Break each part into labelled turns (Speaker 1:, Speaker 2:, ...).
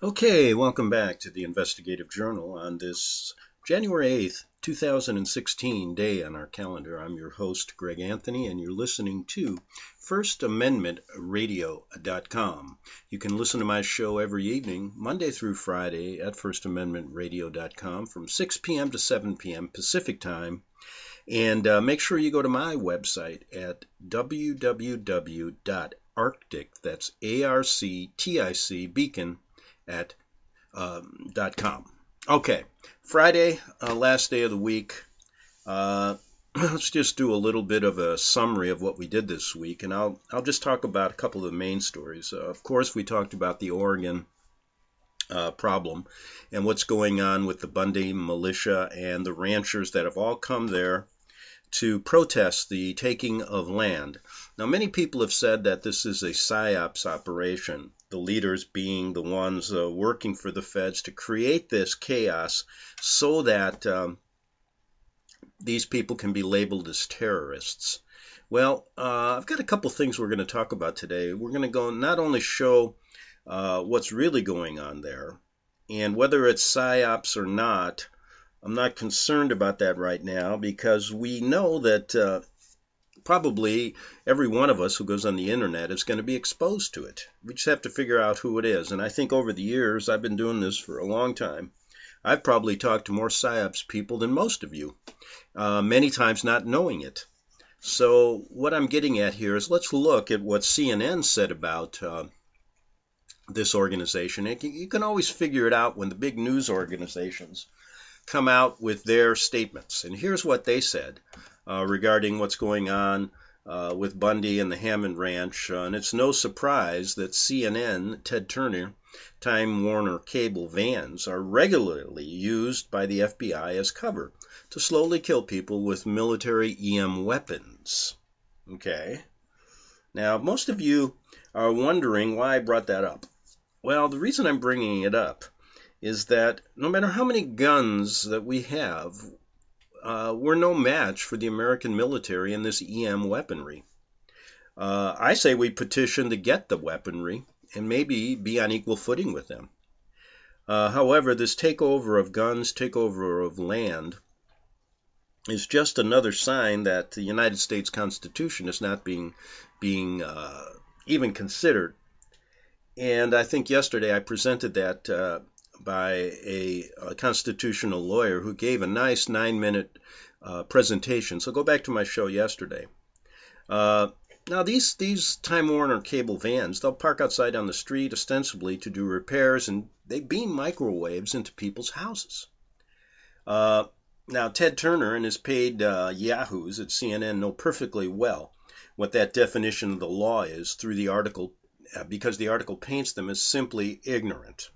Speaker 1: Okay, welcome back to the Investigative Journal on this January 8th, 2016 day on our calendar. I'm your host, Greg Anthony, and you're listening to FirstAmendmentRadio.com. You can listen to my show every evening, Monday through Friday, at FirstAmendmentRadio.com from 6 p.m. to 7 p.m. Pacific Time. And make sure you go to my website at www.arctic, that's A-R-C-T-I-C, beacon, at .com. Okay, Friday, last day of the week. Let's just do a little bit of a summary of what we did this week, and I'll just talk about a couple of the main stories. Of course, we talked about the Oregon problem and what's going on with the Bundy militia and the ranchers that have all come there to protest the taking of land. Now, many people have said that this is a PSYOPs operation, the leaders being the ones working for the feds to create this chaos so that these people can be labeled as terrorists. Well, I've got a couple things we're going to talk about today. We're going to go not only show what's really going on there, and whether it's PSYOPs or not, I'm not concerned about that right now because we know that probably every one of us who goes on the internet is going to be exposed to it. We just have to figure out who it is. And I think over the years, I've been doing this for a long time, I've probably talked to more PSYOPs people than most of you, many times not knowing it. So what I'm getting at here is let's look at what CNN said about this organization. You can always figure it out when the big news organizations come out with their statements. And here's what they said regarding what's going on with Bundy and the Hammond Ranch. And it's no surprise that CNN, Ted Turner, Time Warner Cable vans are regularly used by the FBI as cover to slowly kill people with military EM weapons. Okay. Now, most of you are wondering why I brought that up. Well, the reason I'm bringing it up is that no matter how many guns that we have, we're no match for the American military in this EM weaponry. I say we petition to get the weaponry and maybe be on equal footing with them. However, this takeover of guns, takeover of land, is just another sign that the United States Constitution is not being even considered. And I think yesterday I presented that by a constitutional lawyer who gave a nice 9-minute presentation. So go back to my show yesterday. Now these Time Warner Cable vans, they'll park outside on the street ostensibly to do repairs, and they beam microwaves into people's houses. Now Ted Turner and his paid yahoos at CNN know perfectly well what that definition of the law is through the article, because the article paints them as simply ignorant.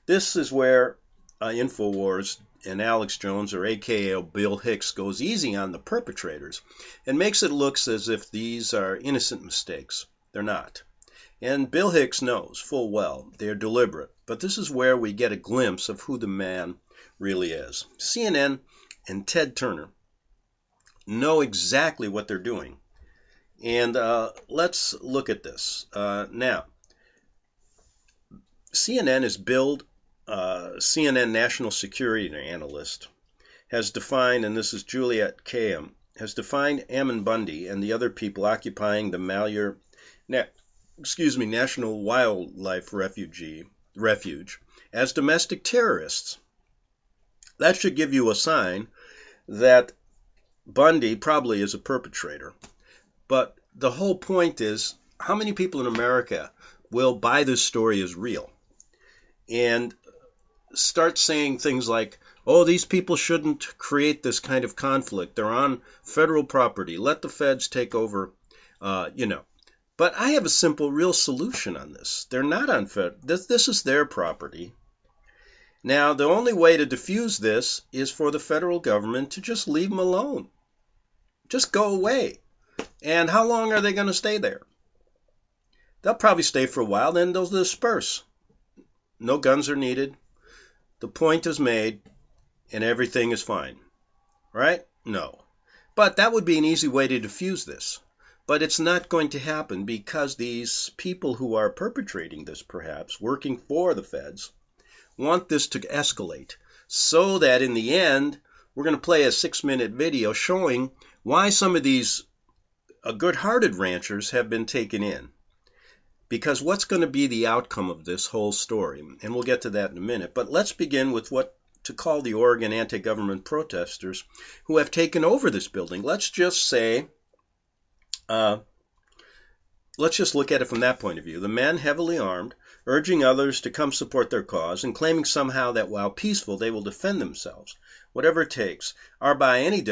Speaker 1: This is where InfoWars and Alex Jones, or AKA Bill Hicks, goes easy on the perpetrators and makes it look as if these are innocent mistakes. They're not. And Bill Hicks knows full well they're deliberate, but this is where we get a glimpse of who the man really is. CNN and Ted Turner know exactly what they're doing. And let's look at this. Now, CNN is billed, CNN National Security Analyst has defined, and this is Juliet Kaim, has defined Ammon Bundy and the other people occupying the National Wildlife Refuge as domestic terrorists. That should give you a sign that Bundy probably is a perpetrator. But the whole point is, how many people in America will buy this story as real and start saying things like, oh, these people shouldn't create this kind of conflict. They're on federal property. Let the feds take over, But I have a simple, real solution on this. They're not on federal. This is their property. Now, the only way to diffuse this is for the federal government to just leave them alone. Just go away. And how long are they going to stay there? They'll probably stay for a while, then they'll disperse. No guns are needed. The point is made, and everything is fine. Right? No. But that would be an easy way to diffuse this. But it's not going to happen because these people who are perpetrating this, perhaps, working for the feds, want this to escalate so that in the end, we're going to play a 6-minute video showing why some of these good-hearted ranchers have been taken in. Because what's going to be the outcome of this whole story? And we'll get to that in a minute. But let's begin with what to call the Oregon anti-government protesters who have taken over this building. Let's just say, let's just look at it from that point of view. The men, heavily armed, urging others to come support their cause and claiming somehow that while peaceful, they will defend themselves, whatever it takes, are by any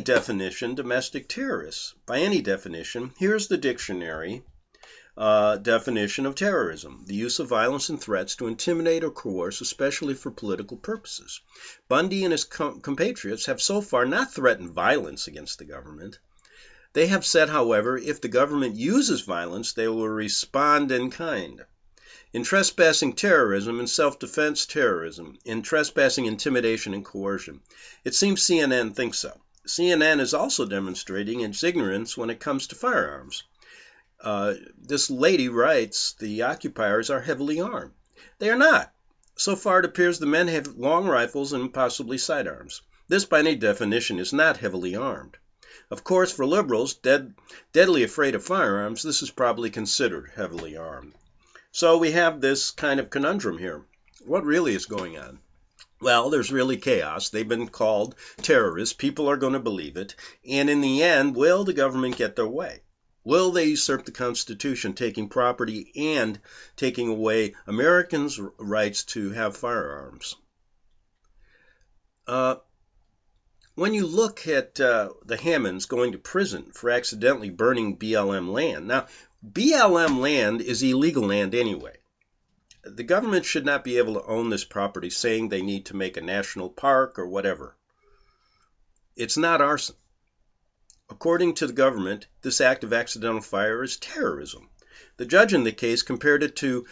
Speaker 1: definition domestic terrorists. By any definition, here's the dictionary definition of terrorism: the use of violence and threats to intimidate or coerce, especially for political purposes. Bundy and his compatriots have so far not threatened violence against the government. They have said, however, if the government uses violence, they will respond in kind. In trespassing terrorism and self-defense terrorism, in trespassing intimidation and coercion. It seems CNN thinks so. CNN is also demonstrating its ignorance when it comes to firearms. This lady writes, the occupiers are heavily armed. They are not. So far it appears the men have long rifles and possibly sidearms. This by any definition is not heavily armed. Of course, for liberals, deadly afraid of firearms, this is probably considered heavily armed. So we have this kind of conundrum here. What really is going on? Well, there's really chaos. They've been called terrorists. People are going to believe it. And in the end, will the government get their way? Will they usurp the Constitution, taking property and taking away Americans' rights to have firearms? When you look at the Hammonds going to prison for accidentally burning BLM land, now, BLM land is illegal land anyway. The government should not be able to own this property saying they need to make a national park or whatever. It's not arson. According to the government, this act of accidental fire is terrorism. The judge in the case compared it to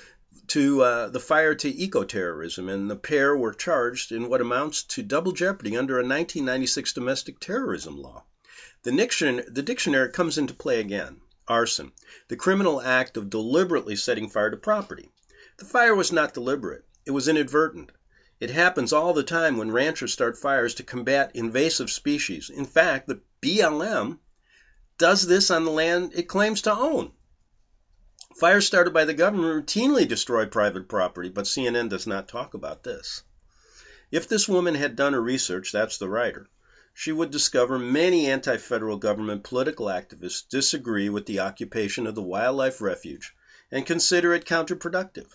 Speaker 1: the fire to eco-terrorism, and the pair were charged in what amounts to double jeopardy under a 1996 domestic terrorism law. The dictionary comes into play again. Arson, the criminal act of deliberately setting fire to property. The fire was not deliberate. It was inadvertent. It happens all the time when ranchers start fires to combat invasive species. In fact, the BLM does this on the land it claims to own. Fires started by the government routinely destroy private property, but CNN does not talk about this. If this woman had done her research, that's the writer, she would discover many anti-federal government political activists disagree with the occupation of the wildlife refuge and consider it counterproductive.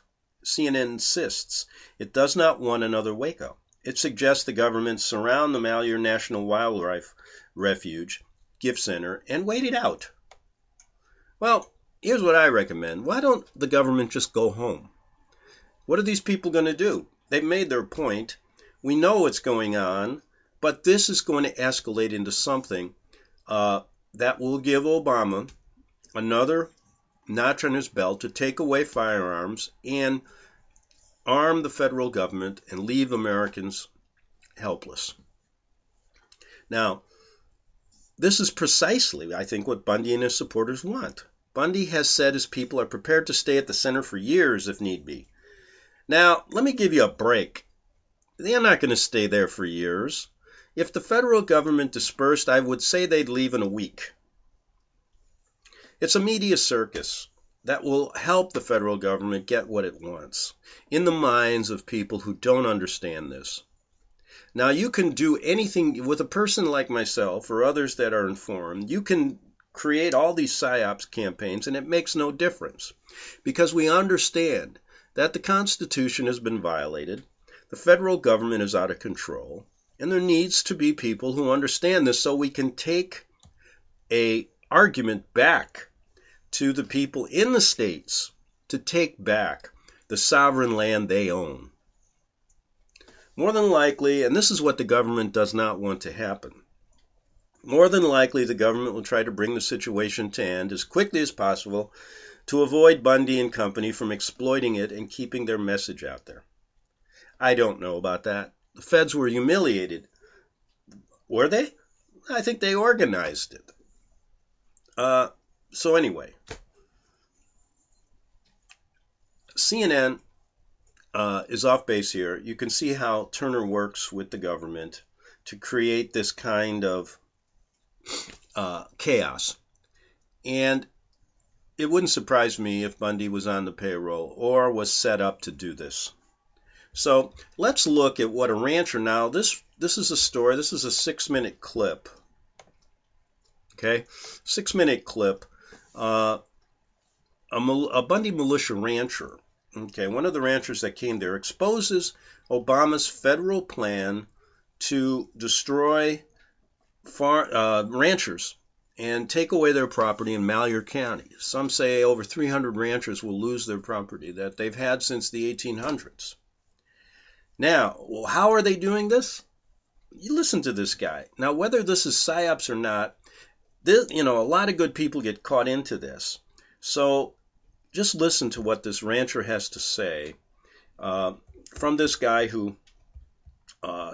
Speaker 1: CNN insists it does not want another Waco. It suggests the government surround the Malheur National Wildlife Refuge Gift Center and wait it out. Well, here's what I recommend. Why don't the government just go home? What are these people going to do? They've made their point. We know what's going on, but this is going to escalate into something that will give Obama another notch on his belt to take away firearms and arm the federal government and leave Americans helpless. Now, this is precisely, I think, what Bundy and his supporters want. Bundy has said his people are prepared to stay at the center for years if need be. Now, let me give you a break. They're not going to stay there for years. If the federal government dispersed, I would say they'd leave in a week. It's a media circus that will help the federal government get what it wants in the minds of people who don't understand this. Now, you can do anything with a person like myself or others that are informed. You can create all these PSYOPs campaigns, and it makes no difference because we understand that the Constitution has been violated, the federal government is out of control, and there needs to be people who understand this so we can take an argument back to the people in the states to take back the sovereign land they own. More than likely, and this is what the government does not want to happen, more than likely the government will try to bring the situation to end as quickly as possible to avoid Bundy and company from exploiting it and keeping their message out there. I don't know about that. The feds were humiliated. Were they? I think they organized it. So anyway, CNN is off base here. You can see how Turner works with the government to create this kind of chaos. And it wouldn't surprise me if Bundy was on the payroll or was set up to do this. So let's look at what a rancher now. This is a story. This is a 6-minute clip. Okay, 6-minute clip. A Bundy militia rancher. Okay, one of the ranchers that came there exposes Obama's federal plan to destroy ranchers and take away their property in Malheur County. Some say over 300 ranchers will lose their property that they've had since the 1800s. Now, well, how are they doing this? You listen to this guy. Now, whether this is psyops or not, a lot of good people get caught into this. So just listen to what this rancher has to say from this guy who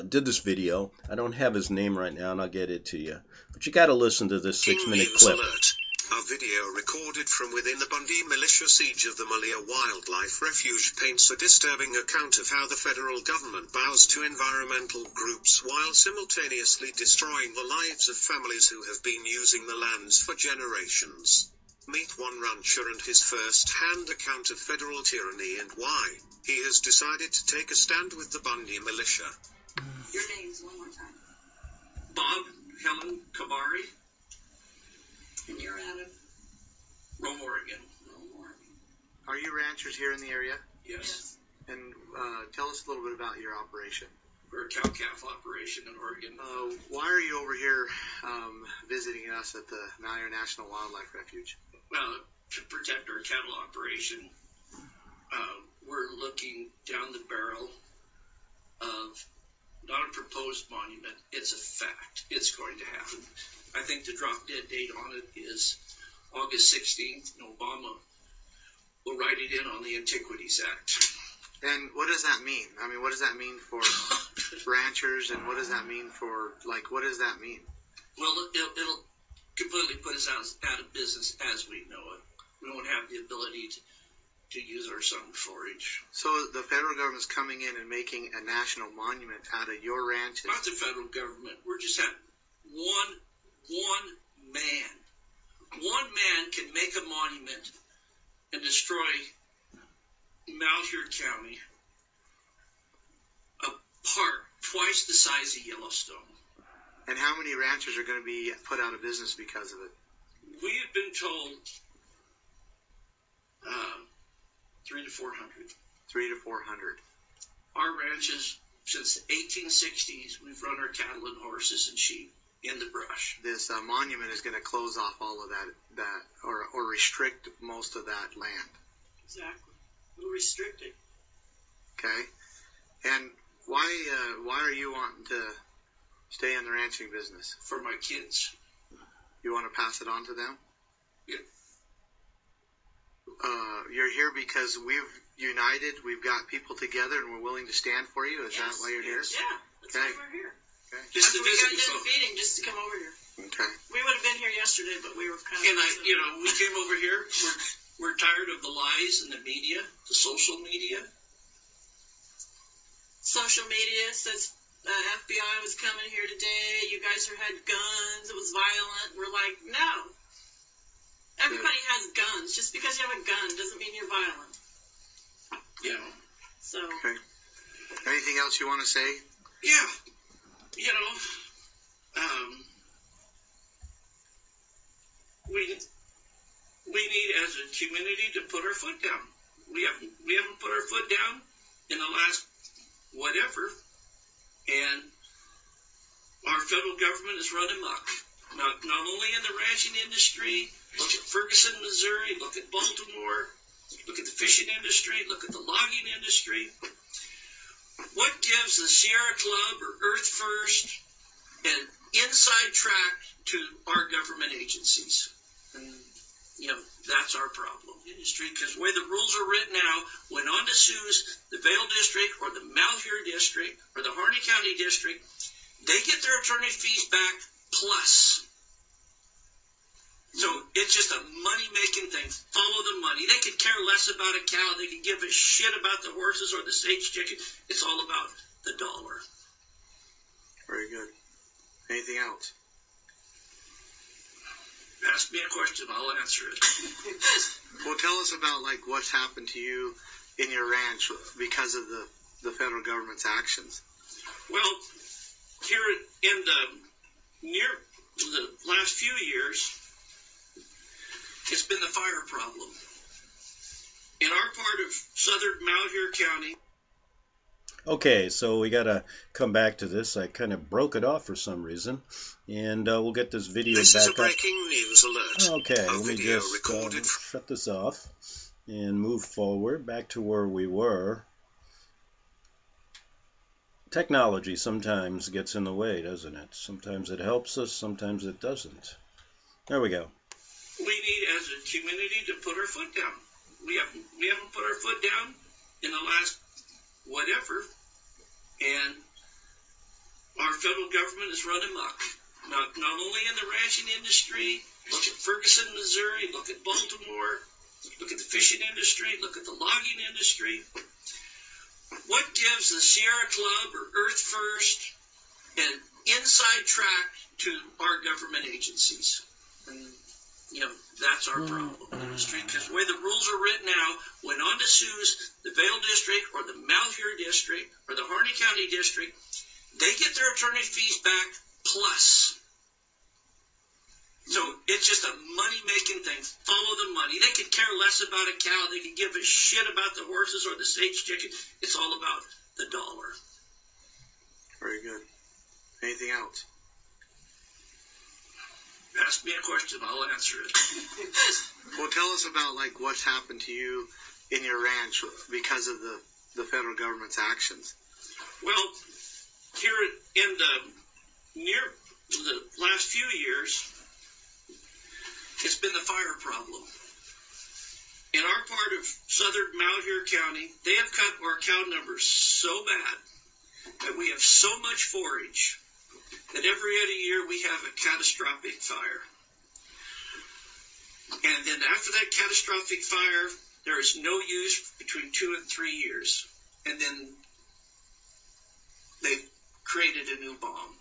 Speaker 1: did this video. I don't have his name right now, and I'll get it to you. But you got to listen to this 6-minute clip.
Speaker 2: Alert. A video recorded from within the Bundy militia siege of the Malheur Wildlife Refuge paints a disturbing account of how the federal government bows to environmental groups while simultaneously destroying the lives of families who have been using the lands for generations. Meet one rancher and his first-hand account of federal tyranny and why he has decided to take a stand with the Bundy militia.
Speaker 3: Your names one more time.
Speaker 4: Bob Helen Kabari.
Speaker 3: And you're out of
Speaker 4: Rome, Oregon.
Speaker 5: Are you ranchers here in the area?
Speaker 4: Yes.
Speaker 5: And tell us a little bit about your operation.
Speaker 4: We're a cow-calf operation in Oregon.
Speaker 5: Why are you over here visiting us at the Malheur National Wildlife Refuge?
Speaker 4: Well, to protect our cattle operation, we're looking down the barrel of not a proposed monument. It's a fact. It's going to happen. I think the drop-dead date on it is August 16th, and Obama will write it in on the Antiquities Act.
Speaker 5: And what does that mean? I mean, what does that mean for ranchers, and what does that mean for, what does that mean?
Speaker 4: Well, it'll completely put us out of business as we know it. We won't have the ability to use our summer forage.
Speaker 5: So the federal government's coming in and making a national monument out of your ranches?
Speaker 4: Not the federal government. We're just at one man. One man can make a monument and destroy Malheur County, a park twice the size of Yellowstone.
Speaker 5: And how many ranchers are going to be put out of business because of it?
Speaker 4: We have been told 300 to 400.
Speaker 5: 300 to 400.
Speaker 4: Our ranches, since the 1860s, we've run our cattle and horses and sheep in the brush.
Speaker 5: This monument is going to close off all of that or restrict most of that land.
Speaker 3: exactly. We'll restrict it.
Speaker 5: Okay. And why are you wanting to stay in the ranching business?
Speaker 4: For my kids.
Speaker 5: You want to pass it on to them?
Speaker 4: Yeah.
Speaker 5: You're here because we've united, we've got people together, and we're willing to stand for you? Is that why you're here?
Speaker 3: Yeah, that's why we're here.
Speaker 5: Okay.
Speaker 4: Just to
Speaker 3: After we
Speaker 4: visit
Speaker 3: got
Speaker 4: you
Speaker 3: done
Speaker 4: folks.
Speaker 3: feeding, just to come over here.
Speaker 5: Okay.
Speaker 3: We would have been here yesterday, but we were kind of...
Speaker 4: And we came over here. We're tired of the lies and the media, the social media.
Speaker 3: Social media says FBI was coming here today. You guys had guns. It was violent. We're like, no. Everybody has guns. Just because you have a gun doesn't mean you're violent.
Speaker 4: Yeah.
Speaker 3: So,
Speaker 5: Okay. Anything else you want to say?
Speaker 4: Yeah. We need as a community to put our foot down. We haven't put our foot down in the last whatever, and our federal government is running amok. Not only in the ranching industry. Look at Ferguson, Missouri. Look at Baltimore. Look at the fishing industry. Look at the logging industry. What gives the Sierra Club or Earth First an inside track to our government agencies? And, that's our problem. Industry, because the way the rules are written now, when on to sues the Vail District or the Malheur District or the Harney County District, they get their attorney fees back plus So it's just a money-making thing. Follow the money. They could care less about a cow. They could give a shit about the horses or the sage chicken. It's all about the dollar.
Speaker 5: Very good. Anything else?
Speaker 4: Ask me a question, I'll answer it.
Speaker 5: Well, tell us about what's happened to you in your ranch because of the federal government's actions.
Speaker 4: Well, here in near the last few years, it's been the fire problem. In our part of southern Malheur County.
Speaker 1: Okay, so we got to come back to this. I kind of broke it off for some reason, and we'll get this video
Speaker 2: This
Speaker 1: back
Speaker 2: is a
Speaker 1: up.
Speaker 2: breaking news alert.
Speaker 1: Okay,
Speaker 2: A
Speaker 1: let me
Speaker 2: video
Speaker 1: just
Speaker 2: recorded
Speaker 1: shut this off and move forward back to where we were. Technology sometimes gets in the way, doesn't it? Sometimes it helps us, sometimes it doesn't. There we go.
Speaker 4: We need, as a community, to put our foot down. We haven't put our foot down in the last whatever, and our federal government is running amok. Not only in the ranching industry. Look at Ferguson, Missouri. Look at Baltimore. Look at the fishing industry. Look at the logging industry. What gives the Sierra Club or Earth First an inside track to our government agencies? And, that's our problem in the street, because the way the rules are written now, when on to sues the Vail District or the Malheur District or the Harney County District, they get their attorney fees back plus. So it's just a money-making thing. Follow the money. They could care less about a cow. They could give a shit about the horses or the sage chicken. It's all about the dollar.
Speaker 5: Very good. Anything else?
Speaker 4: Ask me a question, I'll answer it.
Speaker 5: Well, tell us about what's happened to you in your ranch because of the federal government's actions.
Speaker 4: Well, here in near the last few years, it's been the fire problem. In our part of southern Malheur County, they have cut our cow numbers so bad that we have so much forage that every other year we have a catastrophic fire. And then after that catastrophic fire, there is no use between 2 and 3 years. And then they've created a new bomb.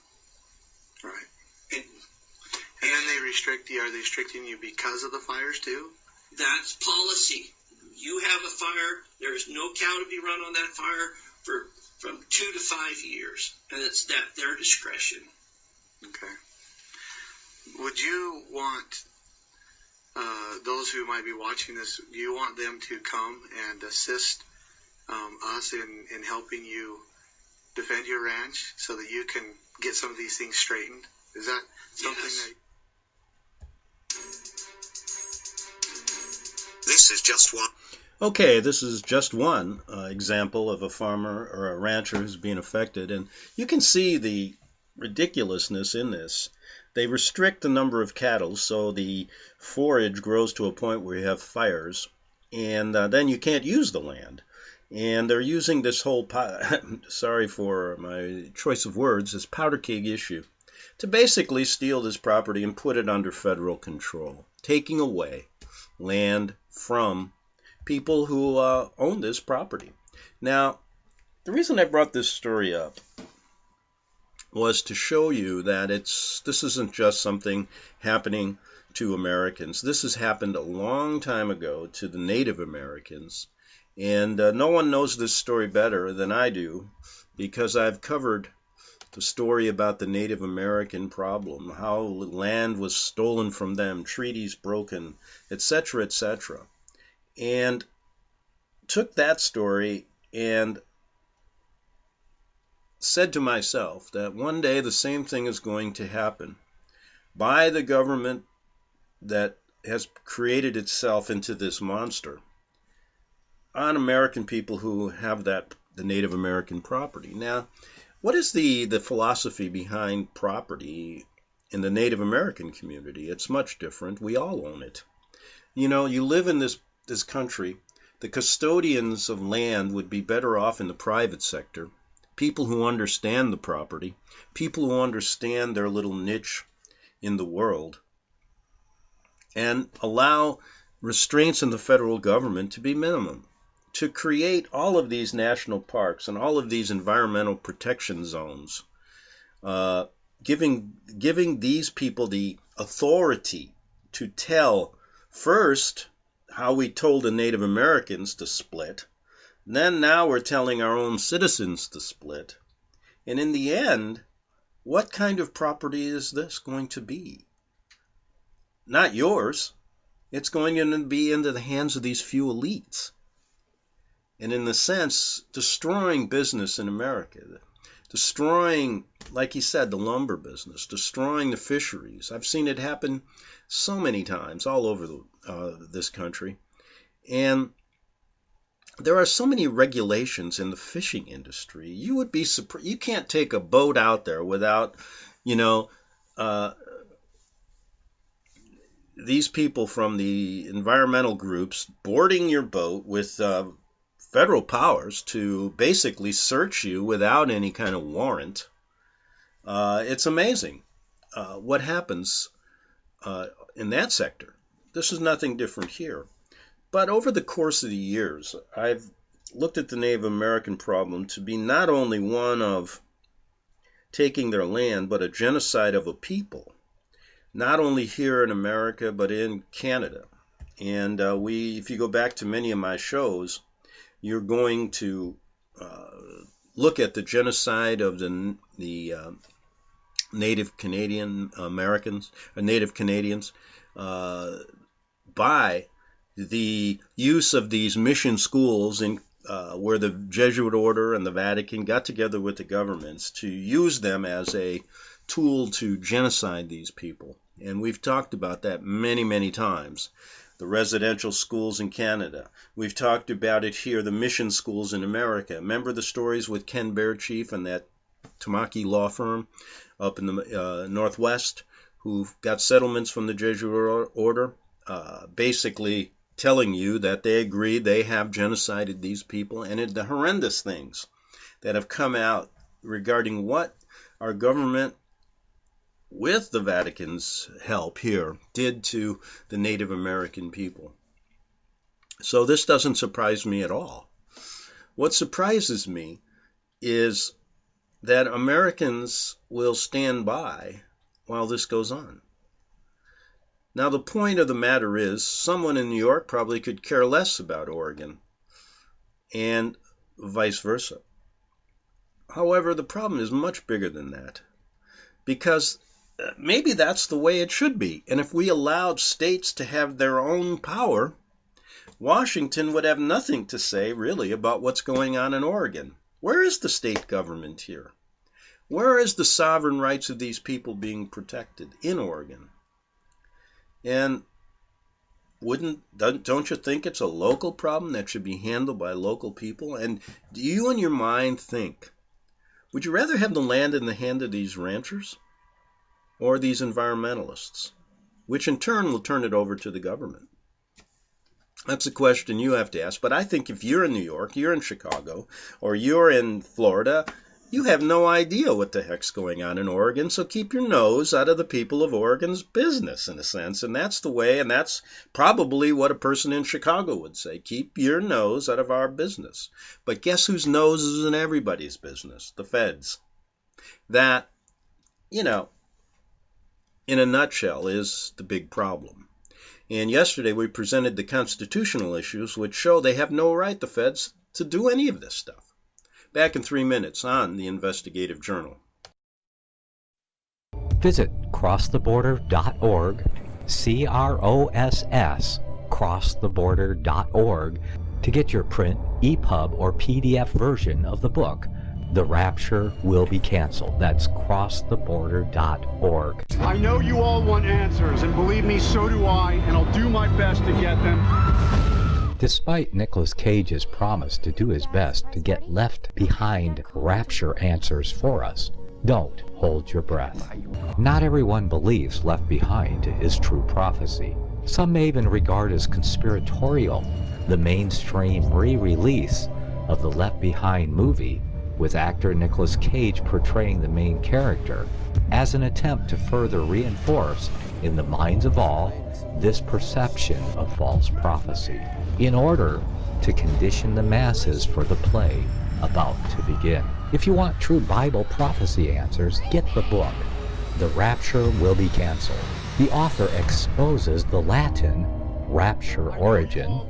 Speaker 5: Right. And then they restrict you. Are they restricting you because of the fires too?
Speaker 4: That's policy. You have a fire, there is no cow to be run on that fire from 2 to 5 years. And it's at their discretion.
Speaker 5: Okay. Would you want those who might be watching this, do you want them to come and assist us in helping you defend your ranch so that you can get some of these things straightened? Is that something
Speaker 4: Yes.
Speaker 5: that...
Speaker 2: This is just one.
Speaker 1: Okay, this is just one example of a farmer or a rancher who's being affected, and you can see the ridiculousness in this. They restrict the number of cattle so the forage grows to a point where you have fires, and then you can't use the land. And they're using this whole, sorry for my choice of words, this powder keg issue to basically steal this property and put it under federal control, taking away land from people who own this property. Now, the reason I brought this story up was to show you that this isn't just something happening to Americans. This has happened a long time ago to the Native Americans, and no one knows this story better than I do, because I've covered the story about the Native American problem, how land was stolen from them, treaties broken, etc., etc., and took that story and said to myself that one day the same thing is going to happen by the government that has created itself into this monster on American people who have the Native American property. Now, what is the philosophy behind property in the Native American community? It's much different. We all own it. You know, you live in this country. The custodians of land would be better off in the private sector. People who understand the property, people who understand their little niche in the world. and allow restraints in the federal government to be minimum, to create all of these national parks and all of these environmental protection zones, giving these people the authority to tell first how we told the Native Americans to split, then now we're telling our own citizens to split, and in the end, what kind of property is this going to be? Not yours. It's going to be into the hands of these few elites. And in the sense, destroying business in America, destroying, like he said, the lumber business, destroying the fisheries. I've seen it happen so many times all over this country. And there are so many regulations in the fishing industry. You would be surprised. You can't take a boat out there without, these people from the environmental groups boarding your boat with federal powers to basically search you without any kind of warrant. It's amazing what happens in that sector. This is nothing different here. But over the course of the years, I've looked at the Native American problem to be not only one of taking their land, but a genocide of a people, not only here in America, but in Canada. And if you go back to many of my shows, you're going to look at the genocide of the Native Canadian Americans, Native Canadians, by the use of these mission schools in where the Jesuit order and the Vatican got together with the governments to use them as a tool to genocide these people. And we've talked about that many, many times. The residential schools in Canada. We've talked about it here, the mission schools in America. Remember the stories with Ken Bearchief and that Tamaki law firm up in the Northwest who got settlements from the Jesuit order, basically telling you that they agree they have genocided these people, and the horrendous things that have come out regarding what our government, with the Vatican's help here, did to the Native American people. So this doesn't surprise me at all. What surprises me is that Americans will stand by while this goes on. Now, the point of the matter is, someone in New York probably could care less about Oregon, and vice versa. However, the problem is much bigger than that, because maybe that's the way it should be. And if we allowed states to have their own power, Washington would have nothing to say, really, about what's going on in Oregon. Where is the state government here? Where is the sovereign rights of these people being protected in Oregon? And don't you think it's a local problem that should be handled by local people? And do you in your mind think, would you rather have the land in the hand of these ranchers or these environmentalists, which in turn will turn it over to the government? That's a question you have to ask. But I think if you're in New York, you're in Chicago, or you're in Florida, you have no idea what the heck's going on in Oregon, so keep your nose out of the people of Oregon's business, in a sense. And that's the way, and that's probably what a person in Chicago would say. Keep your nose out of our business. But guess whose nose is in everybody's business? The feds. That, in a nutshell, is the big problem. And yesterday we presented the constitutional issues, which show they have no right, the feds, to do any of this stuff. Back in 3 minutes on the Investigative Journal.
Speaker 6: Visit crosstheborder.org, CROSS, crosstheborder.org, to get your print, EPUB, or PDF version of the book, The Rapture Will Be Canceled. That's crosstheborder.org.
Speaker 7: I know you all want answers, and believe me, so do I, and I'll do my best to get them.
Speaker 6: Despite Nicolas Cage's promise to do his best to get left behind rapture answers for us, don't hold your breath. Not everyone believes Left Behind is true prophecy. Some may even regard as conspiratorial the mainstream re-release of the Left Behind movie with actor Nicolas Cage portraying the main character as an attempt to further reinforce in the minds of all this perception of false prophecy, in order to condition the masses for the play about to begin. If you want true Bible prophecy answers, get the book, The Rapture Will Be Canceled. The author exposes the Latin rapture origin,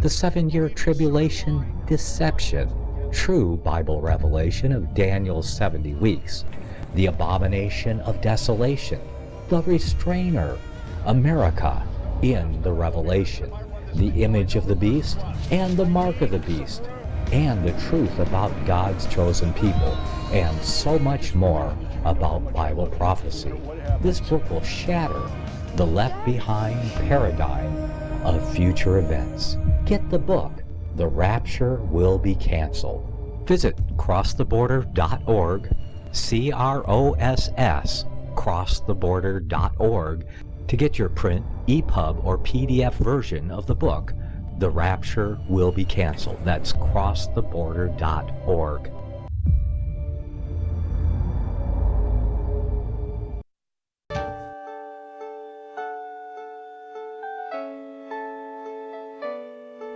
Speaker 6: the 7-year tribulation deception, true Bible revelation of Daniel's 70 weeks, the abomination of desolation, the restrainer, America in the Revelation, the image of the beast and the mark of the beast, and the truth about God's chosen people, and so much more about Bible prophecy. This book will shatter the left-behind paradigm of future events. Get the book, The Rapture Will Be Canceled. Visit crosstheborder.org, CROSS, crosstheborder.org, to get your print, EPUB, or PDF version of the book, The Rapture Will Be Canceled. That's crosstheborder.org.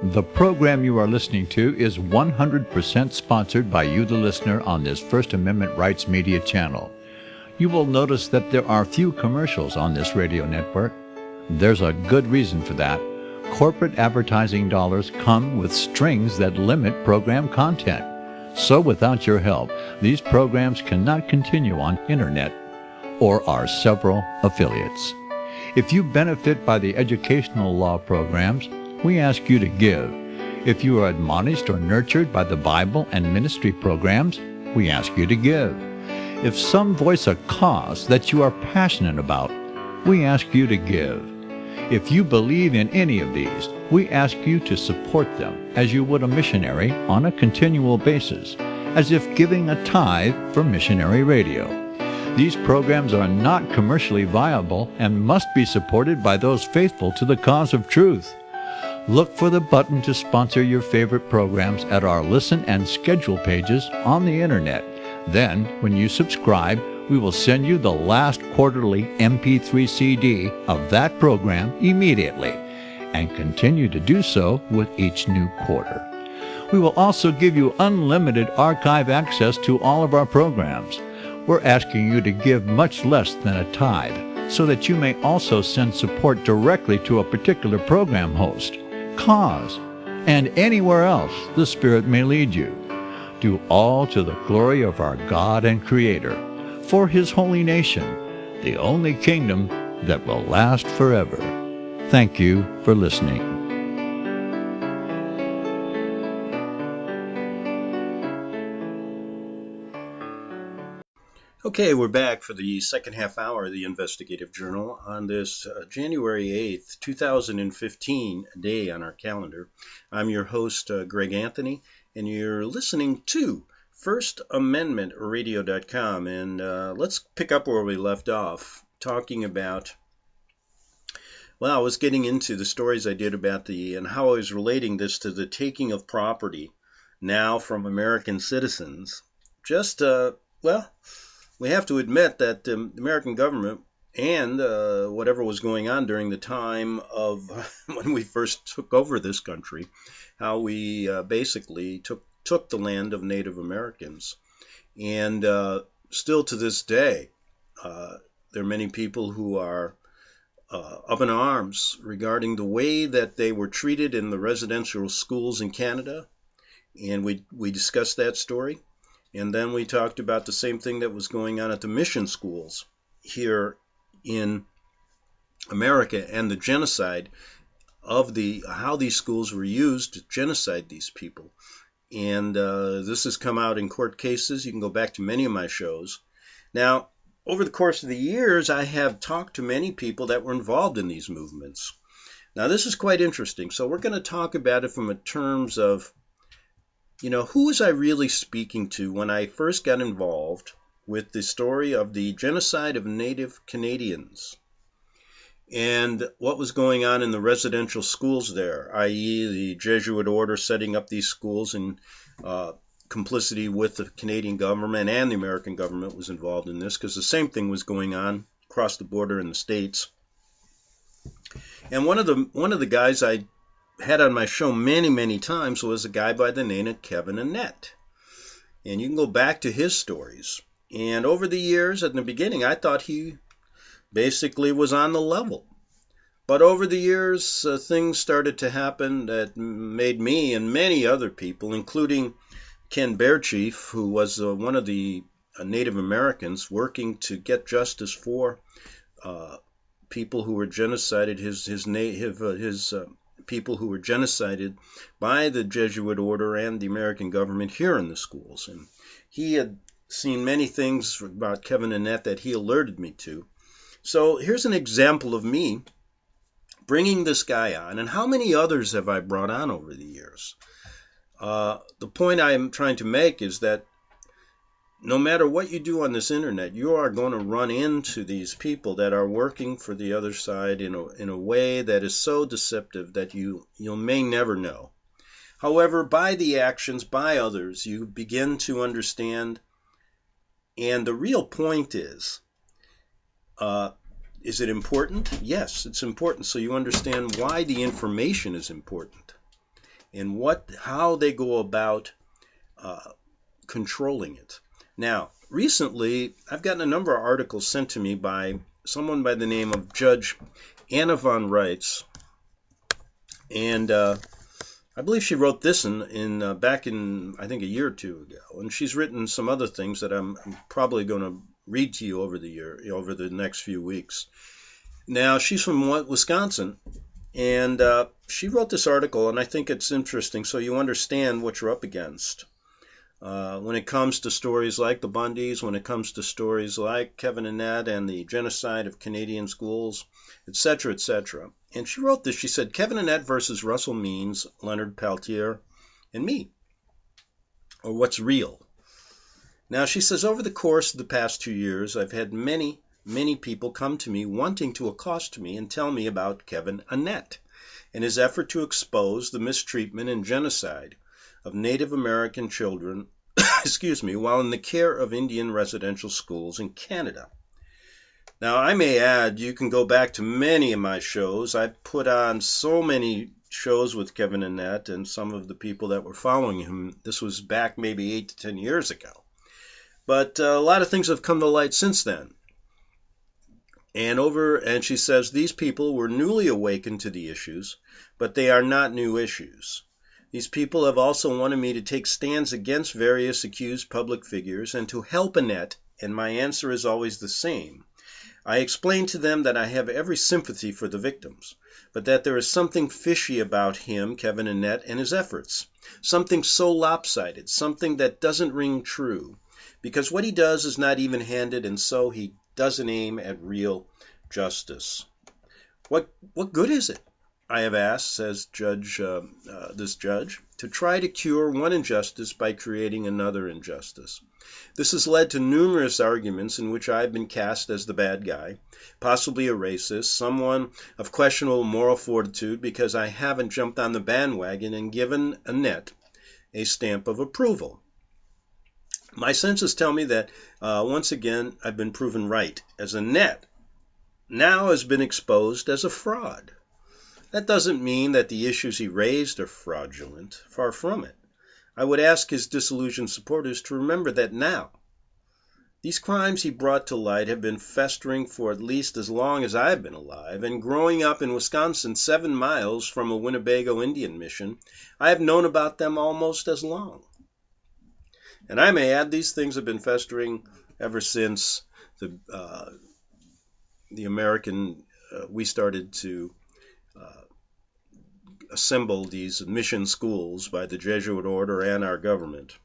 Speaker 8: The program you are listening to is 100% sponsored by you, the listener, on this First Amendment Rights Media channel. You will notice that there are few commercials on this radio network. There's a good reason for that. Corporate advertising dollars come with strings that limit program content. So without your help, these programs cannot continue on internet or our several affiliates. If you benefit by the educational law programs, we ask you to give. If you are admonished or nurtured by the Bible and ministry programs, we ask you to give. If some voice a cause that you are passionate about, we ask you to give. If you believe in any of these, we ask you to support them as you would a missionary on a continual basis, as if giving a tithe for missionary radio. These programs are not commercially viable and must be supported by those faithful to the cause of truth. Look for the button to sponsor your favorite programs at our listen and schedule pages on the internet. Then, when you subscribe, we will send you the last quarterly MP3 CD of that program immediately, and continue to do so with each new quarter. We will also give you unlimited archive access to all of our programs. We're asking you to give much less than a tithe, so that you may also send support directly to a particular program host, cause, and anywhere else the Spirit may lead you. Do all to the glory of our God and Creator, for His holy nation, the only kingdom that will last forever. Thank you for listening.
Speaker 1: Okay, we're back for the second half hour of the Investigative Journal on this January 8th, 2015 day on our calendar. I'm your host, Greg Anthony, and you're listening to FirstAmendmentRadio.com. And let's pick up where we left off, talking about, well, I was getting into the stories I did about and how I was relating this to the taking of property now from American citizens. Just, we have to admit that the American government and whatever was going on during the time of when we first took over this country, how we basically took the land of Native Americans. And still to this day, there are many people who are up in arms regarding the way that they were treated in the residential schools in Canada. And we discussed that story. And then we talked about the same thing that was going on at the mission schools here in America and the genocide of how these schools were used to genocide these people. And this has come out in court cases. You can go back to many of my shows. Now, over the course of the years, I have talked to many people that were involved in these movements. Now, this is quite interesting. So we're going to talk about it from a terms of, who was I really speaking to when I first got involved with the story of the genocide of Native Canadians and what was going on in the residential schools there, i.e. the Jesuit order setting up these schools and complicity with the Canadian government and the American government was involved in this, because the same thing was going on across the border in the States. And one of the guys I had on my show many times was a guy by the name of Kevin Annett. And you can go back to his stories. And over the years, at the beginning, I thought he basically was on the level. But over the years, things started to happen that made me and many other people, including Ken Bearchief, who was one of the Native Americans working to get justice for people who were genocided, his people who were genocided by the Jesuit order and the American government here in the schools. And he had seen many things about Kevin Annett that he alerted me to. So here's an example of me bringing this guy on, and how many others have I brought on over the years? The point I'm trying to make is that no matter what you do on this internet, you are going to run into these people that are working for the other side in a way that is so deceptive that you may never know. However, by the actions by others, you begin to understand, and the real point is it important? Yes, it's important, so you understand why the information is important and how they go about controlling it. Now, recently, I've gotten a number of articles sent to me by someone by the name of Judge Anna von Reitz, and I believe she wrote this back in, I think, a year or two ago, and she's written some other things that I'm probably going to read to you over the next few weeks. Now, she's from Wisconsin, and she wrote this article, and I think it's interesting so you understand what you're up against. When it comes to stories like the Bundys, when it comes to stories like Kevin Annett and the genocide of Canadian schools, etc., etc. And she wrote this. She said, Kevin Annett versus Russell Means, Leonard Peltier, and me. Or what's real? Now, she says, over the course of the past 2 years, I've had many people come to me wanting to accost me and tell me about Kevin Annett and his effort to expose the mistreatment and genocide of Native American children, while in the care of Indian residential schools in Canada. Now, I may add, you can go back to many of my shows. I've put on so many shows with Kevin Annett and some of the people that were following him. This was back maybe 8 to 10 years ago. But a lot of things have come to light since then. And she says, these people were newly awakened to the issues, but they are not new issues. These people have also wanted me to take stands against various accused public figures and to help Annett, and my answer is always the same. I explain to them that I have every sympathy for the victims, but that there is something fishy about him, Kevin Annett, and his efforts. Something so lopsided, something that doesn't ring true, because what he does is not even-handed, and so he doesn't aim at real justice. What good is it, I have asked, says this judge, to try to cure one injustice by creating another injustice? This has led to numerous arguments in which I have been cast as the bad guy, possibly a racist, someone of questionable moral fortitude, because I haven't jumped on the bandwagon and given Annett a stamp of approval. My senses tell me that once again I've been proven right, as Annett now has been exposed as a fraud. That doesn't mean that the issues he raised are fraudulent. Far from it. I would ask his disillusioned supporters to remember that now. These crimes he brought to light have been festering for at least as long as I've been alive, and growing up in Wisconsin 7 miles from a Winnebago Indian mission, I have known about them almost as long. And I may add, these things have been festering ever since the American, we started to assemble these mission schools by the Jesuit order and our government.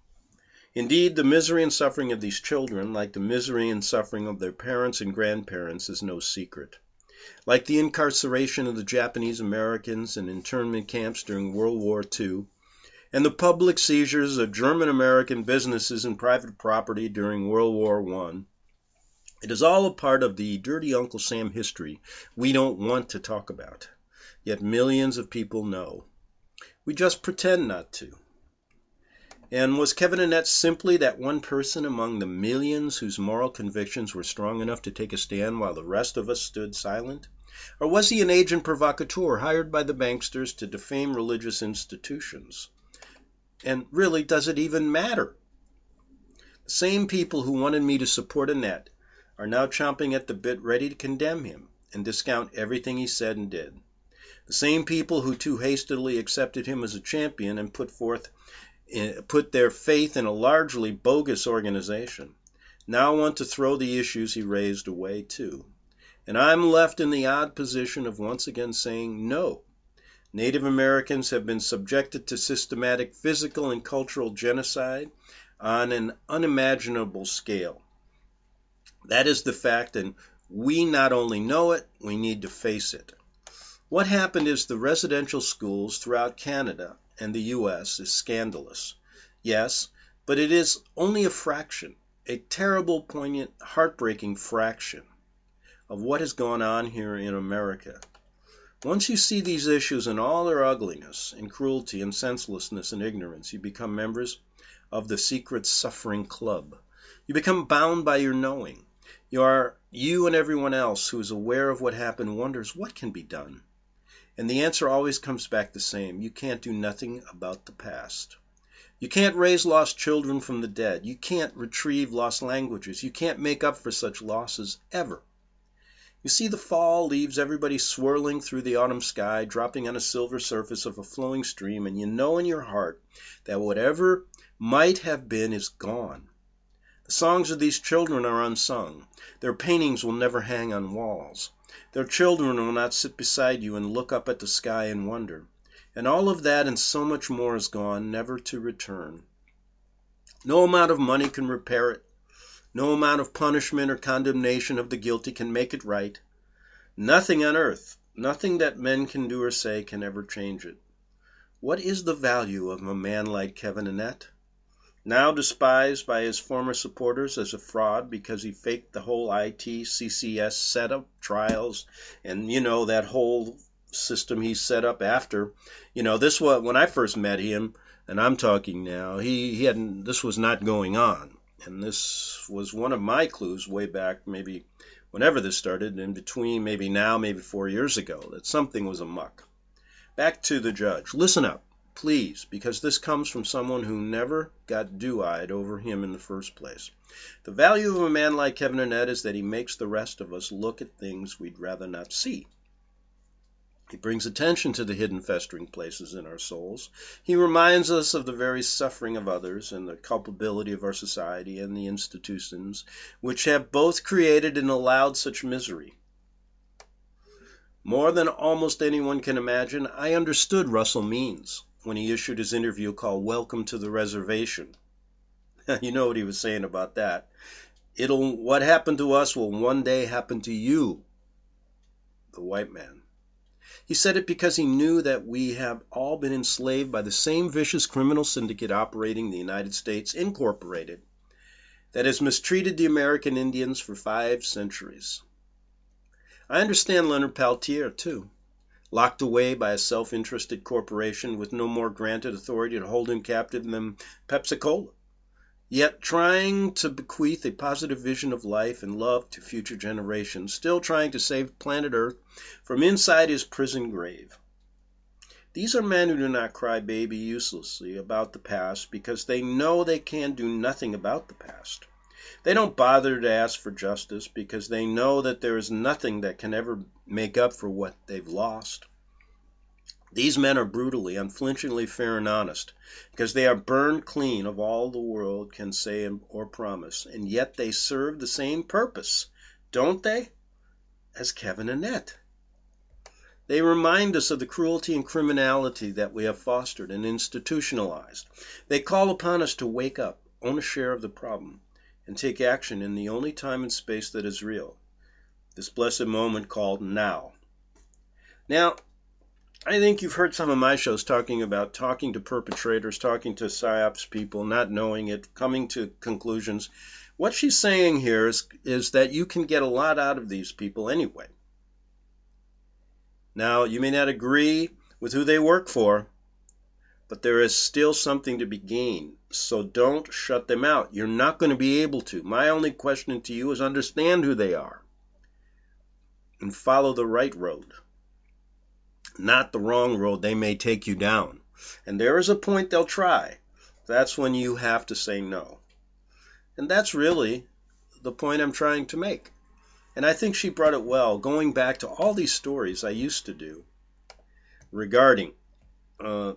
Speaker 1: Indeed, the misery and suffering of these children, like the misery and suffering of their parents and grandparents, is no secret. Like the incarceration of the Japanese Americans in internment camps during World War II, and the public seizures of German American businesses and private property during World War I, it is all a part of the dirty Uncle Sam history we don't want to talk about. Yet millions of people know. We just pretend not to. And was Kevin Annett simply that one person among the millions whose moral convictions were strong enough to take a stand while the rest of us stood silent? Or was he an agent provocateur hired by the banksters to defame religious institutions? And really, does it even matter? The same people who wanted me to support Annett are now chomping at the bit ready to condemn him and discount everything he said and did. The same people who too hastily accepted him as a champion and put their faith in a largely bogus organization now want to throw the issues he raised away too. And I'm left in the odd position of once again saying no. Native Americans have been subjected to systematic physical and cultural genocide on an unimaginable scale. That is the fact, and we not only know it, we need to face it. What happened is the residential schools throughout Canada and the U.S. is scandalous. Yes, but it is only a fraction, a terrible, poignant, heartbreaking fraction of what has gone on here in America. Once you see these issues in all their ugliness and cruelty and senselessness and ignorance, you become members of the secret suffering club. You become bound by your knowing. You and everyone else who is aware of what happened wonders what can be done. And the answer always comes back the same. You can't do nothing about the past. You can't raise lost children from the dead. You can't retrieve lost languages. You can't make up for such losses ever. You see, the fall leaves everybody swirling through the autumn sky, dropping on a silver surface of a flowing stream, and you know in your heart that whatever might have been is gone. The songs of these children are unsung. Their paintings will never hang on walls. Their children will not sit beside you and look up at the sky and wonder. And all of that and so much more is gone, never to return. No amount of money can repair it. No amount of punishment or condemnation of the guilty can make it right. Nothing on earth, nothing that men can do or say can ever change it. What is the value of a man like Kevin Annett? Now despised by his former supporters as a fraud because he faked the whole CCS setup, trials, and, that whole system he set up after. This was, when I first met him, and I'm talking now, this was not going on. And this was one of my clues way back, maybe whenever this started, in between maybe now, maybe 4 years ago, that something was amuck. Back to the judge. Listen up, please, because this comes from someone who never got dew-eyed over him in the first place. The value of a man like Kevin Annett is that he makes the rest of us look at things we'd rather not see. He brings attention to the hidden festering places in our souls. He reminds us of the very suffering of others and the culpability of our society and the institutions which have both created and allowed such misery. More than almost anyone can imagine, I understood Russell Means when he issued his interview called Welcome to the Reservation. You know what he was saying about that. What happened to us will one day happen to you, the white man. He said it because he knew that we have all been enslaved by the same vicious criminal syndicate operating the United States Incorporated that has mistreated the American Indians for 5 centuries. I understand Leonard Peltier, too, locked away by a self-interested corporation with no more granted authority to hold him captive than Pepsi-Cola, yet trying to bequeath a positive vision of life and love to future generations, still trying to save planet Earth from inside his prison grave. These are men who do not cry baby uselessly about the past because they know they can do nothing about the past. They don't bother to ask for justice because they know that there is nothing that can ever make up for what they've lost. These men are brutally, unflinchingly fair and honest because they are burned clean of all the world can say or promise, and yet they serve the same purpose, don't they, as Kevin Annett. They remind us of the cruelty and criminality that we have fostered and institutionalized. They call upon us to wake up, own a share of the problem, and take action in the only time and space that is real, this blessed moment called now. Now, I think you've heard some of my shows talking to perpetrators, talking to PSYOPs people, not knowing it, coming to conclusions. What she's saying here is that you can get a lot out of these people anyway. Now, you may not agree with who they work for, but there is still something to be gained, So don't shut them out. You're not going to be able to. My only question to you is understand who they are and follow the right road, not the wrong road. They may take you down. And there is a point they'll try. That's when you have to say no. And that's really the point I'm trying to make. And I think she brought it well, going back to all these stories I used to do regarding the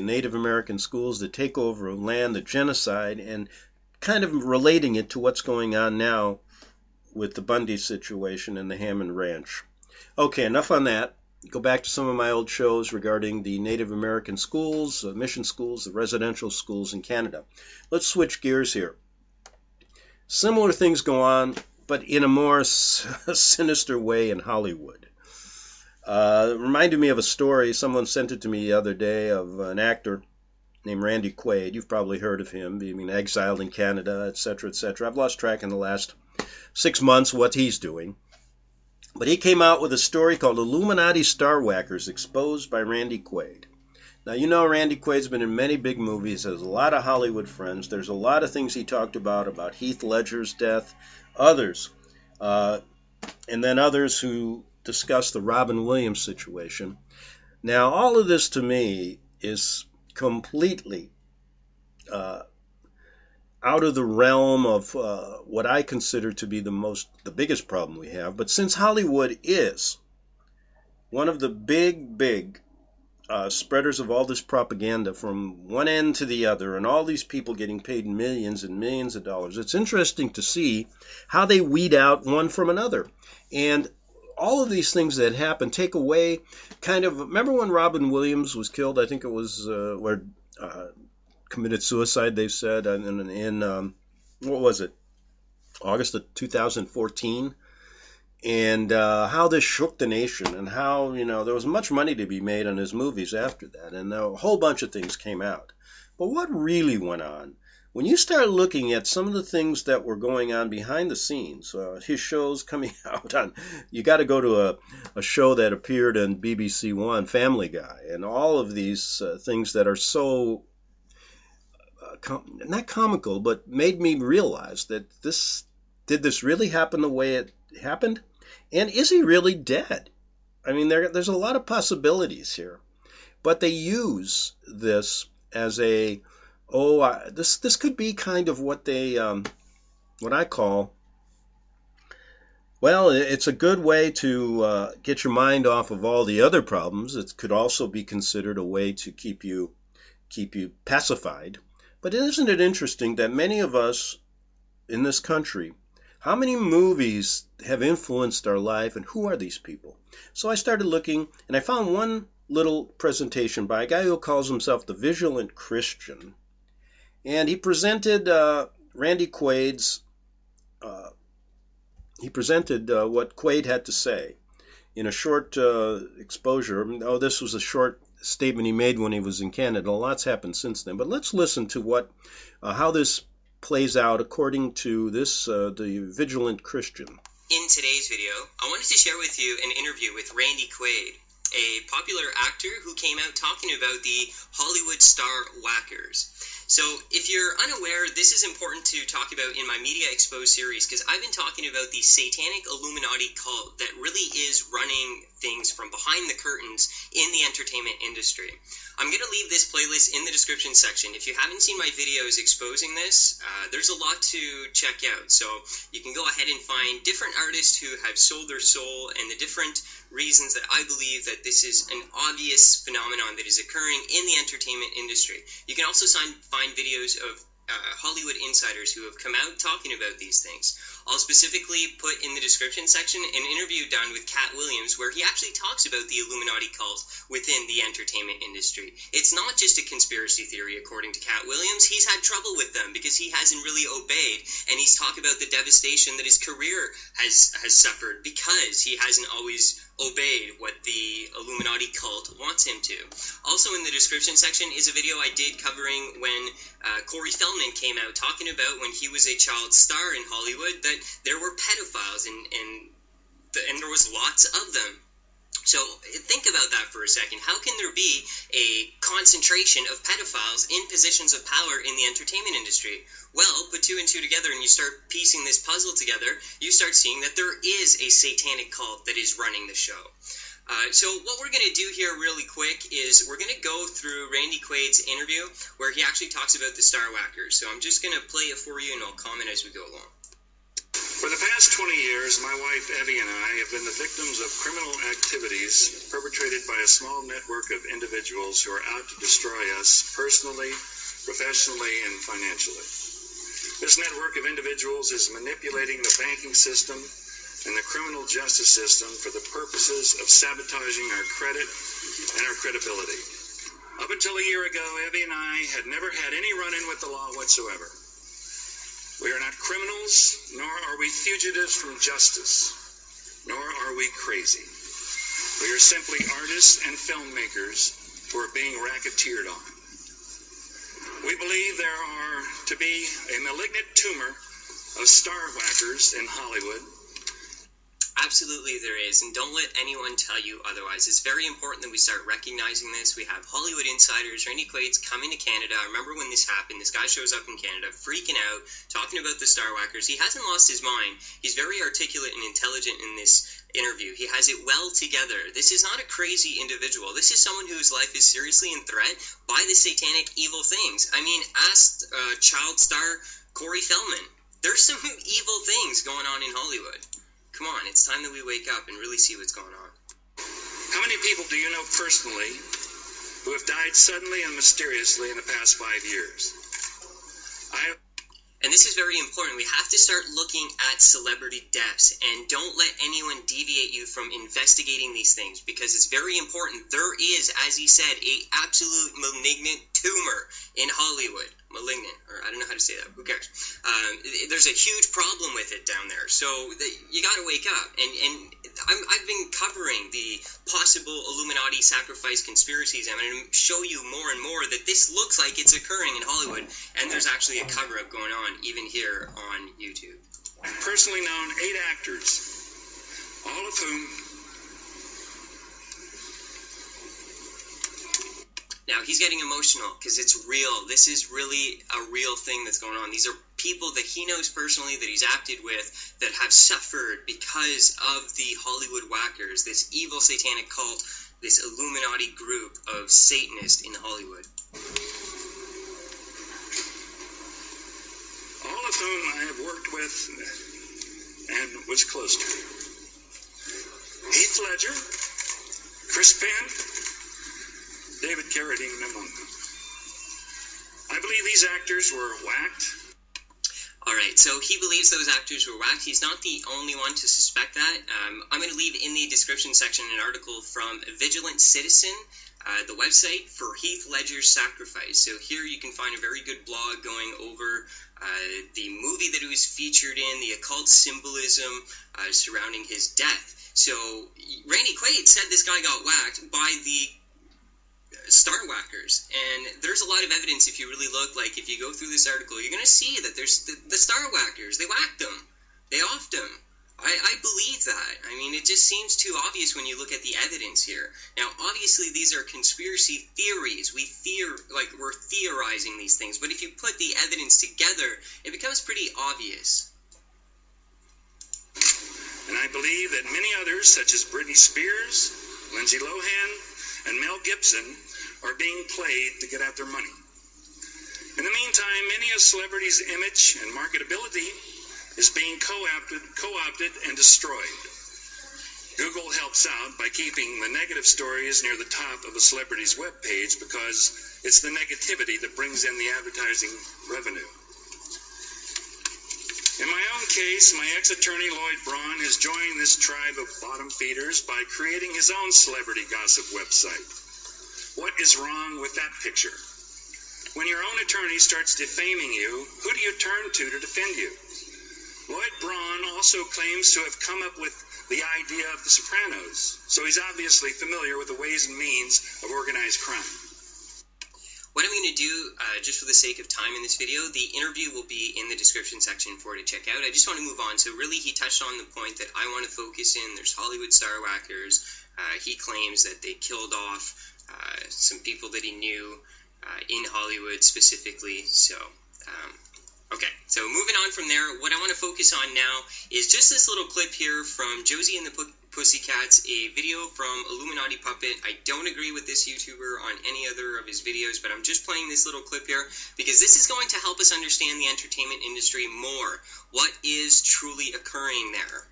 Speaker 1: Native American schools, the takeover of land, the genocide, and kind of relating it to what's going on now with the Bundy situation and the Hammond Ranch. Okay, enough on that. Go back to some of my old shows regarding the Native American schools, mission schools, the residential schools in Canada. Let's switch gears here. Similar things go on, but in a more sinister way in Hollywood. It reminded me of a story. Someone sent it to me the other day of an actor named Randy Quaid. You've probably heard of him, being exiled in Canada, etc., etc. I've lost track in the last 6 months what he's doing. But he came out with a story called Illuminati Star Whackers Exposed by Randy Quaid. Now, you know Randy Quaid's been in many big movies, has a lot of Hollywood friends. There's a lot of things he talked about Heath Ledger's death, others, and then others who discussed the Robin Williams situation. Now, all of this to me is completely out of the realm of what I consider to be the biggest problem we have. But since Hollywood is one of the big spreaders of all this propaganda from one end to the other, and all these people getting paid millions and millions of dollars, it's interesting to see how they weed out one from another. And all of these things that happen take away remember when Robin Williams was killed? I think it was committed suicide, they said, in what was it, August of 2014, and how this shook the nation, and how there was much money to be made on his movies after that, and a whole bunch of things came out. But what really went on, when you start looking at some of the things that were going on behind the scenes, his shows coming out on, you got to go to a show that appeared on BBC One, Family Guy, and all of these things that are so not comical, but made me realize that did this really happen the way it happened? And is he really dead? I mean, there's a lot of possibilities here. But they use this as this could be kind of what they, what I call, well, it's a good way to get your mind off of all the other problems. It could also be considered a way to keep you pacified. But isn't it interesting that many of us in this country, how many movies have influenced our life, and who are these people? So I started looking, and I found one little presentation by a guy who calls himself the Vigilant Christian. And he presented Randy Quaid's, what Quaid had to say in a short exposure. Oh, this was a short statement he made when he was in Canada. A lot's happened since then. But let's listen to how this plays out according to this, the Vigilant Christian.
Speaker 9: In today's video, I wanted to share with you an interview with Randy Quaid, a popular actor who came out talking about the Hollywood Star Whackers. So if you're unaware, this is important to talk about in my Media Exposed series, because I've been talking about the satanic Illuminati cult that really is running things from behind the curtains in the entertainment industry. I'm going to leave this playlist in the description section. If you haven't seen my videos exposing this, there's a lot to check out. So you can go ahead and find different artists who have sold their soul and the different reasons that I believe that this is an obvious phenomenon that is occurring in the entertainment industry. You can also find videos of Hollywood insiders who have come out talking about these things. I'll specifically put in the description section an interview done with Cat Williams where he actually talks about the Illuminati cult within the entertainment industry. It's not just a conspiracy theory, according to Cat Williams. He's had trouble with them because he hasn't really obeyed, and he's talked about the devastation that his career has suffered because he hasn't always obeyed what the Illuminati cult wants him to. Also in the description section is a video I did covering when Corey Feldman came out talking about when he was a child star in Hollywood that there were pedophiles and there was lots of them. So think about that for a second. How can there be a concentration of pedophiles in positions of power in the entertainment industry? Well, put two and two together and you start piecing this puzzle together, you start seeing that there is a satanic cult that is running the show. So what we're going to do here really quick is we're going to go through Randy Quaid's interview where he actually talks about the Star Whackers. So I'm just going to play it for you and I'll comment as we go along.
Speaker 10: For the past 20 years, my wife Evie and I have been the victims of criminal activities perpetrated by a small network of individuals who are out to destroy us personally, professionally, and financially. This network of individuals is manipulating the banking system and the criminal justice system for the purposes of sabotaging our credit and our credibility. Up until a year ago, Evie and I had never had any run-in with the law whatsoever. We are not criminals, nor are we fugitives from justice, nor are we crazy. We are simply artists and filmmakers who are being racketeered on. We believe there are to be a malignant tumor of star whackers in Hollywood.
Speaker 9: Absolutely there is, and don't let anyone tell you otherwise. It's very important that we start recognizing this. We have Hollywood insiders. Randy Quaid's coming to Canada. I remember when this happened. This guy shows up in Canada, freaking out, talking about the Star Whackers. He hasn't lost his mind. He's very articulate and intelligent in this interview. He has it well together. This is not a crazy individual. This is someone whose life is seriously in threat by the satanic evil things. I mean, ask child star Corey Feldman. There's some evil things going on in Hollywood. Come on, it's time that we wake up and really see what's going on.
Speaker 10: How many people do you know personally who have died suddenly and mysteriously in the past 5 years?
Speaker 9: And this is very important. We have to start looking at celebrity deaths, and don't let anyone deviate you from investigating these things, because it's very important. There is, as he said, a absolute malignant tumor in Hollywood. Malignant, or I don't know how to say that. Who cares? There's a huge problem with it down there. So you got to wake up. And I've been covering the possible Illuminati sacrifice conspiracies. I'm going to show you more and more that this looks like it's occurring in Hollywood, and there's actually a cover-up going on even here on YouTube.
Speaker 10: I've personally known 8 actors, all of whom...
Speaker 9: Now, he's getting emotional because it's real. This is really a real thing that's going on. These are people that he knows personally, that he's acted with, that have suffered because of the Hollywood Whackers, this evil satanic cult, this Illuminati group of Satanists in Hollywood.
Speaker 10: All of whom I have worked with and was close to. Heath Ledger, Chris Penn, David Carradine among them. I believe these actors were whacked.
Speaker 9: All right, so he believes those actors were whacked. He's not the only one to suspect that. I'm going to leave in the description section an article from Vigilant Citizen, the website for Heath Ledger's Sacrifice. So here you can find a very good blog going over the movie that he was featured in, the occult symbolism surrounding his death. So Randy Quaid said this guy got whacked by the Star Whackers, and there's a lot of evidence. If you really look, like if you go through this article, you're going to see that there's the Star Whackers. They whacked them, they offed them. I believe that. I mean, it just seems too obvious when you look at the evidence here. Now, obviously, these are conspiracy theories. We're theorizing these things, but if you put the evidence together, it becomes pretty obvious.
Speaker 10: And I believe that many others, such as Britney Spears, Lindsay Lohan, and Mel Gibson, are being played to get at their money. In the meantime, many a celebrity's image and marketability is being co-opted and destroyed. Google helps out by keeping the negative stories near the top of a celebrity's webpage because it's the negativity that brings in the advertising revenue. In my own case, my ex-attorney Lloyd Braun has joined this tribe of bottom feeders by creating his own celebrity gossip website. What is wrong with that picture? When your own attorney starts defaming you, who do you turn to defend you? Lloyd Braun also claims to have come up with the idea of The Sopranos, so he's obviously familiar with the ways and means of organized crime.
Speaker 9: What I'm going to do, just for the sake of time in this video, the interview will be in the description section for you to check out. I just want to move on. So really, he touched on the point that I want to focus in. There's Hollywood star whackers. He claims that they killed off some people that he knew in Hollywood specifically. So, okay. So moving on from there, what I want to focus on now is just this little clip here from Josie and the Pussycats, a video from Illuminati Puppet. I don't agree with this YouTuber on any other of his videos, but I'm just playing this little clip here because this is going to help us understand the entertainment industry more. What is truly occurring there?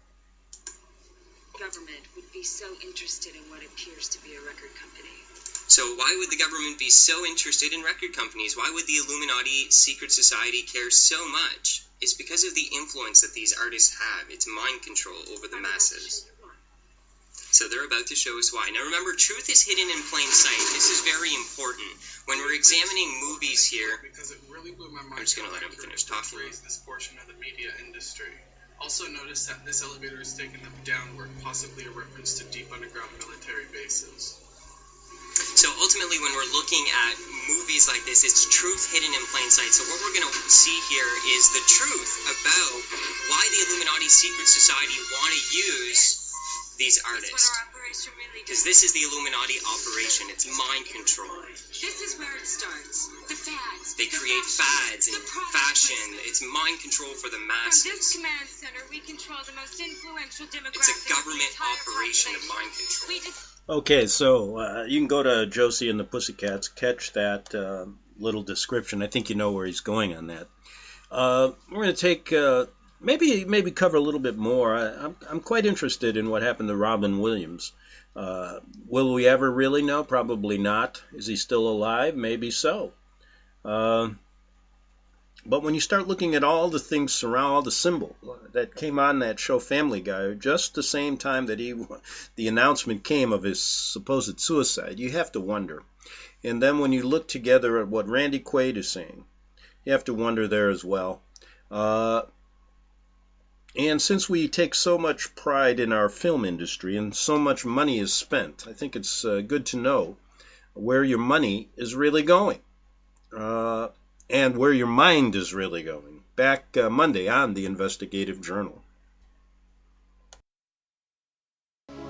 Speaker 11: Government would be so interested in what appears to be a record company.
Speaker 9: So why would the government be so interested in record companies? Why would the Illuminati secret society care so much? It's because of the influence that these artists have. It's mind control over the masses. So they're about to show us why. Now remember, truth is hidden in plain sight. This is very important. When we're examining movies here,
Speaker 12: because it really blew my mind.
Speaker 9: I'm just going to let him finish talking.
Speaker 12: This portion of the media industry. Also notice that this elevator is taking them downward, possibly a reference to deep underground military bases.
Speaker 9: So ultimately, when we're looking at movies like this, it's truth hidden in plain sight. So what we're going to see here is the truth about why the Illuminati secret society want to use these artists. Because this is the Illuminati operation. It's mind control.
Speaker 11: This is where it starts. The fads.
Speaker 9: They create fads and fashion. It's mind control for the masses.
Speaker 11: From this command center, we control the most influential demographic.
Speaker 9: It's a government operation of mind control.
Speaker 1: Okay, so you can go to Josie and the Pussycats, catch that little description. I think you know where he's going on that. We're going to take... Maybe cover a little bit more. I'm quite interested in what happened to Robin Williams. Will we ever really know? Probably not. Is he still alive? Maybe so. But when you start looking at all the things surround, all the symbol that came on that show Family Guy, just the same time that the announcement came of his supposed suicide, you have to wonder. And then when you look together at what Randy Quaid is saying, you have to wonder there as well. And since we take so much pride in our film industry and so much money is spent, I think it's good to know where your money is really going and where your mind is really going. Back Monday on the Investigative Journal.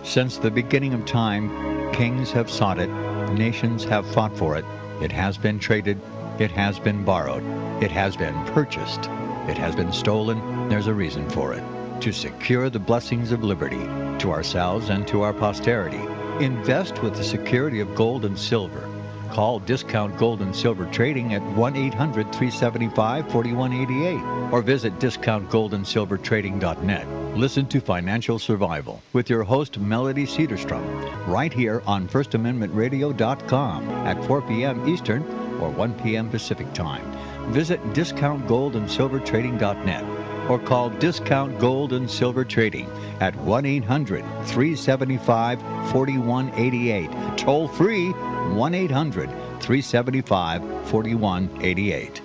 Speaker 8: Since the beginning of time, kings have sought it, nations have fought for it. It has been traded, it has been borrowed, it has been purchased. It has been stolen. There's a reason for it. To secure the blessings of liberty to ourselves and to our posterity. Invest with the security of gold and silver. Call Discount Gold and Silver Trading at 1-800-375-4188 or visit discountgoldandsilvertrading.net. Listen to Financial Survival with your host Melody Cedarstrom right here on FirstAmendmentRadio.com at 4 p.m. Eastern or 1 p.m. Pacific Time. Visit discountgoldandsilvertrading.net or call Discount Gold and Silver Trading at 1-800-375-4188. Toll free 1-800-375-4188.